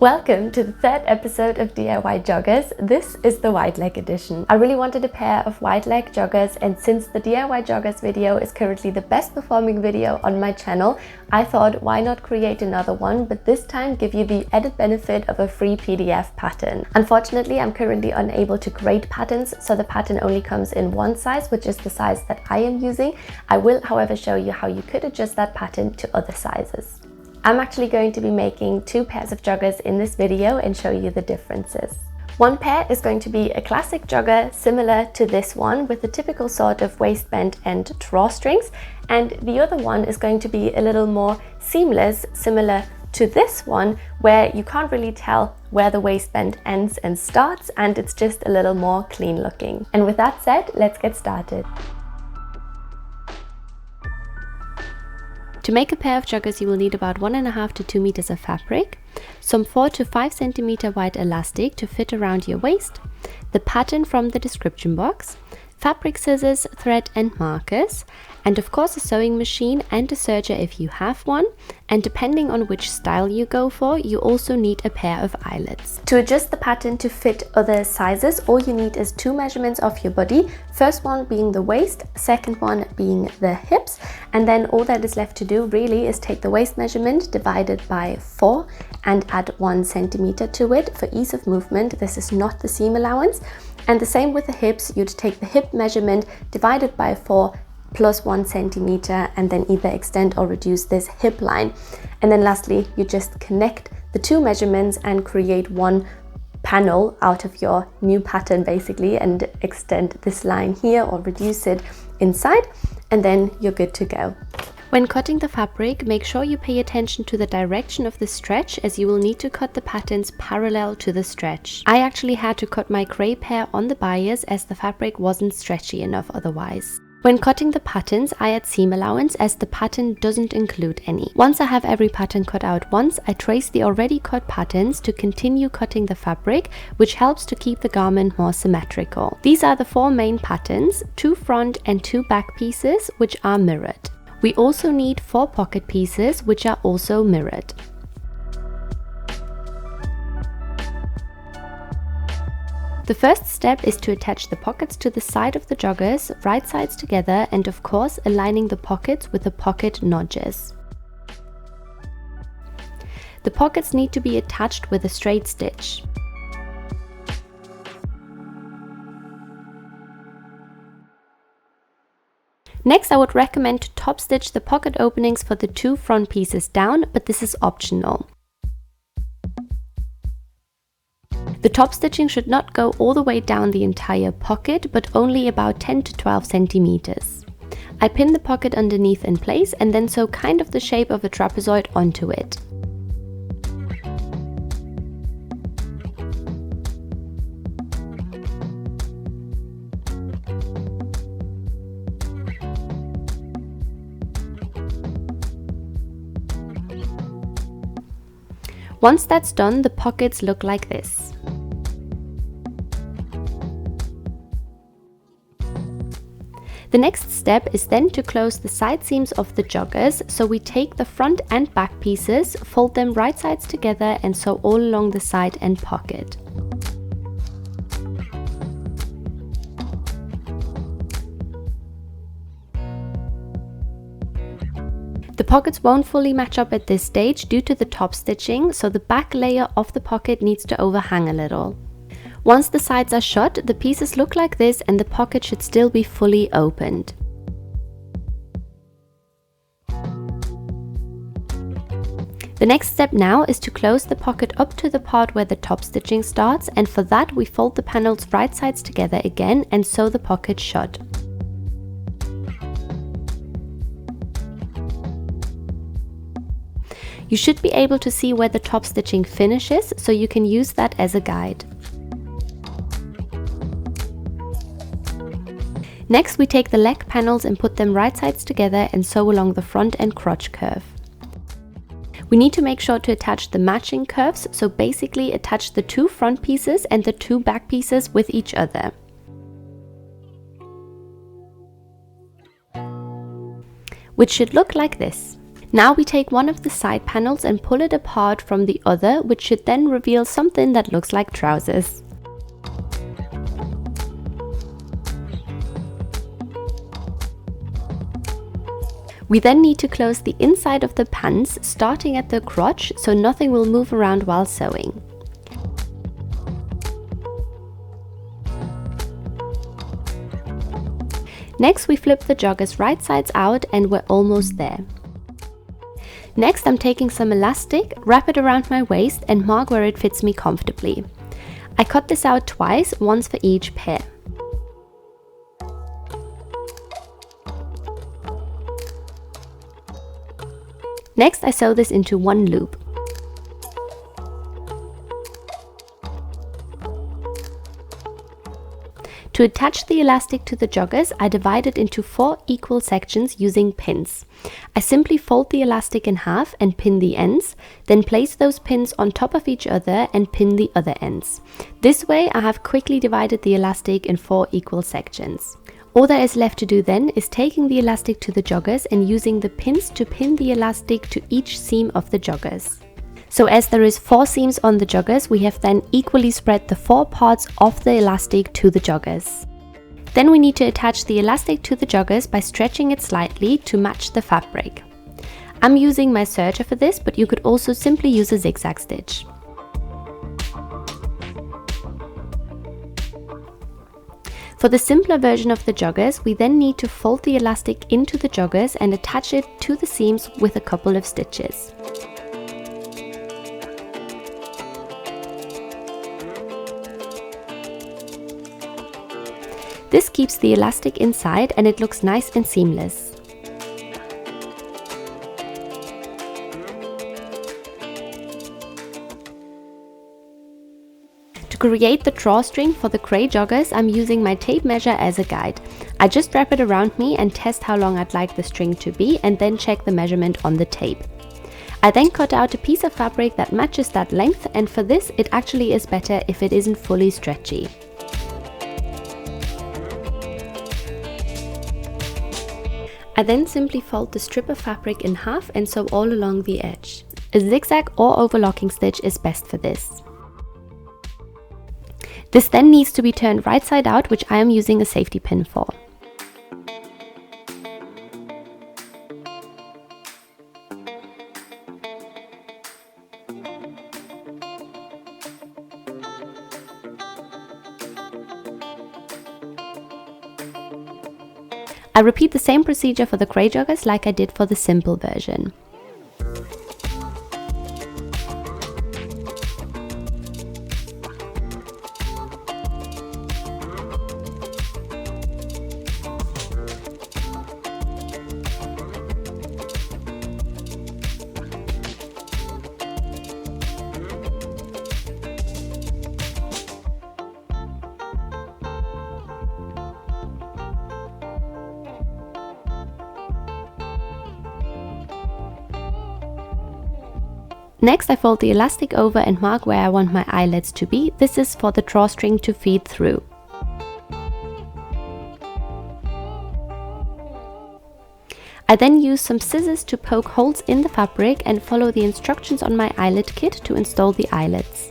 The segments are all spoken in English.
Welcome to the third episode of DIY joggers. This is the wide leg edition. I really wanted a pair of wide leg joggers, and since the DIY joggers video is currently the best performing video on my channel, I thought why not create another one, but this time give you the added benefit of a free PDF pattern. Unfortunately, I'm currently unable to create patterns, so the pattern only comes in one size, which is the size that I am using. I will, however, show you how you could adjust that pattern to other sizes. I'm actually going to be making two pairs of joggers in this video and show you the differences. One pair is going to be a classic jogger similar to this one with the typical sort of waistband and drawstrings, and the other one is going to be a little more seamless, similar to this one, where you can't really tell where the waistband ends and starts, and it's just a little more clean looking. And with that said, let's get started. To make a pair of joggers, you will need about 1.5 to 2 meters of fabric, some 4 to 5 centimeter wide elastic to fit around your waist, the pattern from the description box, fabric scissors, thread and markers, and of course a sewing machine and a serger if you have one, and depending on which style you go for, you also need a pair of eyelets. To adjust the pattern to fit other sizes, all you need is 2 measurements of your body, first one being the waist, second one being the hips, and then all that is left to do really is take the waist measurement divided by 4 and add 1 centimeter to it for ease of movement. This is not the seam allowance. And the same with the hips, you'd take the hip measurement divided by 4 plus 1 centimeter and then either extend or reduce this hip line. And then lastly, you just connect the 2 measurements and create one panel out of your new pattern basically, and extend this line here or reduce it inside, and then you're good to go. When cutting the fabric, make sure you pay attention to the direction of the stretch, as you will need to cut the patterns parallel to the stretch. I actually had to cut my gray pair on the bias as the fabric wasn't stretchy enough otherwise. When cutting the patterns, I add seam allowance as the pattern doesn't include any. Once I have every pattern cut out once, I trace the already cut patterns to continue cutting the fabric, which helps to keep the garment more symmetrical. These are the 4 main patterns, 2 front and 2 back pieces, which are mirrored. We also need 4 pocket pieces, which are also mirrored. The first step is to attach the pockets to the side of the joggers, right sides together, and of course aligning the pockets with the pocket notches. The pockets need to be attached with a straight stitch. Next, I would recommend to top stitch the pocket openings for the 2 front pieces down, but this is optional. The top stitching should not go all the way down the entire pocket, but only about 10 to 12 centimeters. I pin the pocket underneath in place and then sew kind of the shape of a trapezoid onto it. Once that's done, the pockets look like this. The next step is then to close the side seams of the joggers, so we take the front and back pieces, fold them right sides together and sew all along the side and pocket. The pockets won't fully match up at this stage due to the top stitching, so the back layer of the pocket needs to overhang a little. Once the sides are shut, the pieces look like this and the pocket should still be fully opened. The next step now is to close the pocket up to the part where the top stitching starts, and for that we fold the panels right sides together again and sew the pocket shut. You should be able to see where the top stitching finishes, so you can use that as a guide. Next, we take the leg panels and put them right sides together and sew along the front and crotch curve. We need to make sure to attach the matching curves, so basically attach the 2 front pieces and the 2 back pieces with each other. which should look like this. Now we take one of the side panels and pull it apart from the other, which should then reveal something that looks like trousers. We then need to close the inside of the pants, starting at the crotch, so nothing will move around while sewing. Next, we flip the joggers right sides out and we're almost there. Next, I'm taking some elastic, wrap it around my waist and mark where it fits me comfortably. I cut this out twice, once for each pair. Next, I sew this into one loop. To attach the elastic to the joggers, I divide it into 4 equal sections using pins. I simply fold the elastic in half and pin the ends, then place those pins on top of each other and pin the other ends. This way, I have quickly divided the elastic in 4 equal sections. All that is left to do then is taking the elastic to the joggers and using the pins to pin the elastic to each seam of the joggers. So as there is 4 seams on the joggers, we have then equally spread the 4 parts of the elastic to the joggers. Then we need to attach the elastic to the joggers by stretching it slightly to match the fabric. I'm using my serger for this, but you could also simply use a zigzag stitch. For the simpler version of the joggers, we then need to fold the elastic into the joggers and attach it to the seams with a couple of stitches. This keeps the elastic inside and it looks nice and seamless. To create the drawstring for the grey joggers, I'm using my tape measure as a guide. I just wrap it around me and test how long I'd like the string to be and then check the measurement on the tape. I then cut out a piece of fabric that matches that length, and for this it actually is better if it isn't fully stretchy. I then simply fold the strip of fabric in half and sew all along the edge. A zigzag or overlocking stitch is best for this. This then needs to be turned right side out, which I am using a safety pin for. I repeat the same procedure for the grey joggers like I did for the simple version. Next, I fold the elastic over and mark where I want my eyelets to be. This is for the drawstring to feed through. I then use some scissors to poke holes in the fabric and follow the instructions on my eyelet kit to install the eyelets.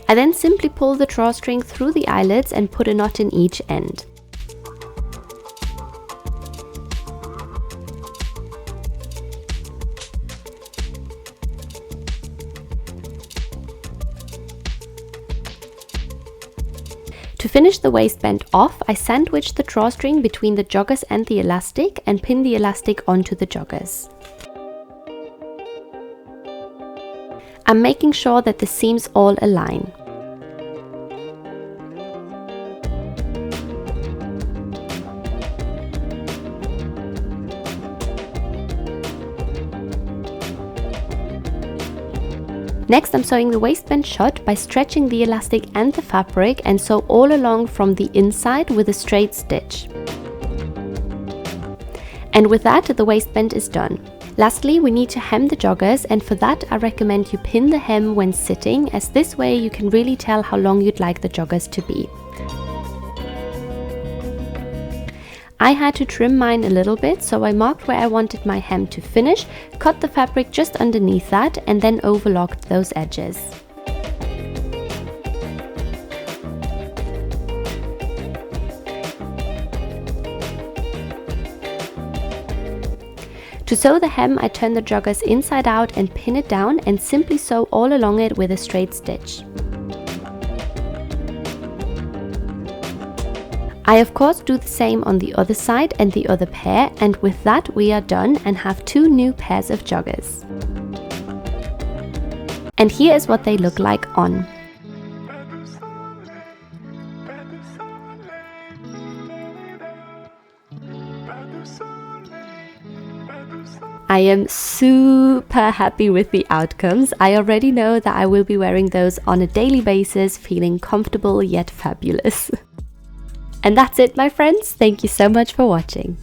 I then simply pull the drawstring through the eyelets and put a knot in each end. To finish the waistband off, I sandwich the drawstring between the joggers and the elastic and pin the elastic onto the joggers. I'm making sure that the seams all align. Next, I'm sewing the waistband shut by stretching the elastic and the fabric and sew all along from the inside with a straight stitch. And with that, the waistband is done. Lastly, we need to hem the joggers, and for that I recommend you pin the hem when sitting, as this way you can really tell how long you'd like the joggers to be. I had to trim mine a little bit, so I marked where I wanted my hem to finish, cut the fabric just underneath that, and then overlocked those edges. To sew the hem, I turn the joggers inside out and pin it down, and simply sew all along it with a straight stitch. I of course do the same on the other side and the other pair, and with that we are done and have 2 new pairs of joggers. And here is what they look like on. I am super happy with the outcomes. I already know that I will be wearing those on a daily basis, feeling comfortable yet fabulous. And that's it, my friends. Thank you so much for watching.